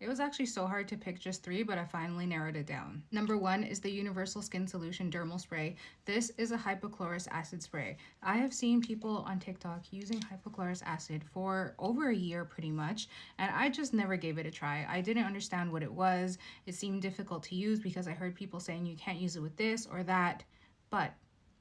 It was actually so hard to pick just 3, but I finally narrowed it down. Number 1 is the Universal Skin Solution Dermal Spray. This is a hypochlorous acid spray. I have seen people on TikTok using hypochlorous acid for over a year pretty much, and I just never gave it a try. I didn't understand what it was. It seemed difficult to use because I heard people saying you can't use it with this or that, but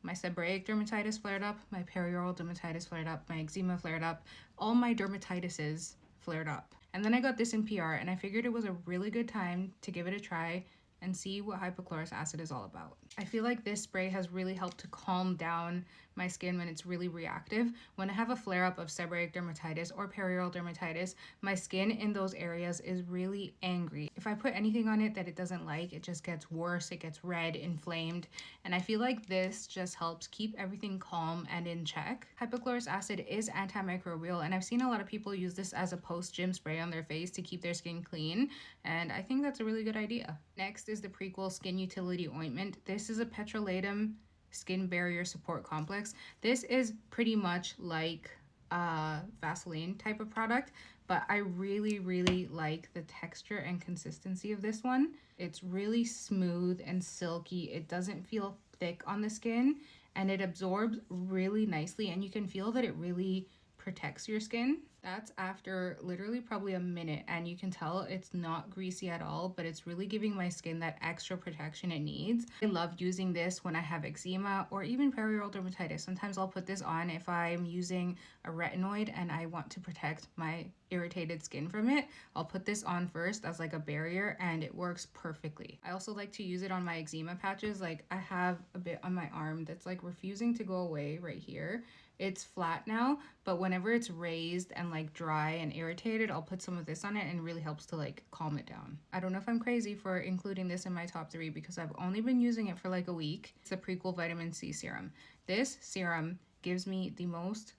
my seborrheic dermatitis flared up, my perioral dermatitis flared up, my eczema flared up, all my dermatitises flared up. And then I got this in PR, and I figured it was a really good time to give it a try and see what hypochlorous acid is all about. I feel like this spray has really helped to calm down my skin when it's really reactive. When I have a flare-up of seborrheic dermatitis or perioral dermatitis, my skin in those areas is really angry. If I put anything on it that it doesn't like, it just gets worse, it gets red, inflamed, and I feel like this just helps keep everything calm and in check. Hypochlorous acid is antimicrobial, and I've seen a lot of people use this as a post-gym spray on their face to keep their skin clean, and I think that's a really good idea. Next is the PREQUEL Skin Utility Ointment. This is a petrolatum skin barrier support complex. This is pretty much like a Vaseline type of product, but I really like the texture and consistency of this one. It's really smooth and silky. It doesn't feel thick on the skin, and it absorbs really nicely, and you can feel that it really protects your skin. That's after literally probably a minute, and you can tell it's not greasy at all, but it's really giving my skin that extra protection it needs. I love using this when I have eczema or even perioral dermatitis. Sometimes I'll put this on if I'm using a retinoid and I want to protect my irritated skin from it. I'll put this on first as like a barrier, and it works perfectly. I also like to use it on my eczema patches. Like I have a bit on my arm that's like refusing to go away right here. It's flat now, but whenever it's raised and like dry and irritated, I'll put some of this on it, and it really helps to like calm it down. I don't know if I'm crazy for including this in my top 3 because I've only been using it for like a week. It's the PREQUEL Vitamin C Serum. This serum gives me the most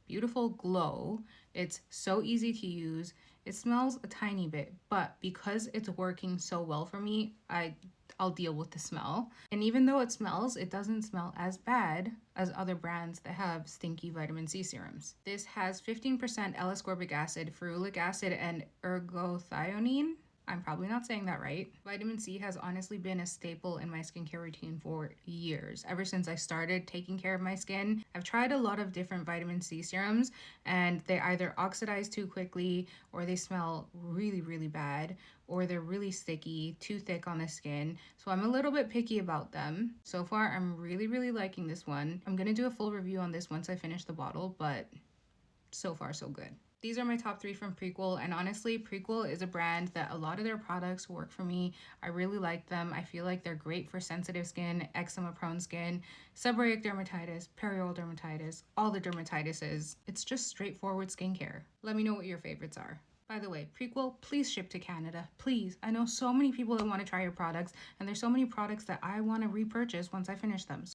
beautiful glow. It's so easy to use. It smells a tiny bit, but because it's working so well for me, I'll deal with the smell. And even though it smells, it doesn't smell as bad as other brands that have stinky vitamin C serums. This has 15% L-ascorbic acid, ferulic acid, and ergothioneine. I'm probably not saying that right. Vitamin C has honestly been a staple in my skincare routine for years. Ever since I started taking care of my skin, I've tried a lot of different vitamin C serums, and they either oxidize too quickly, or they smell really bad, or they're really sticky, too thick on the skin. So I'm a little bit picky about them. So far, I'm really liking this one. I'm gonna do a full review on this once I finish the bottle, but so far so good. These are my top 3 from PREQUEL, and honestly, PREQUEL is a brand that a lot of their products work for me. I really like them. I feel like they're great for sensitive skin, eczema-prone skin, seborrheic dermatitis, perioral dermatitis, all the dermatitises. It's just straightforward skincare. Let me know what your favorites are. By the way, PREQUEL, please ship to Canada, please. I know so many people that want to try your products, and there's so many products that I want to repurchase once I finish them.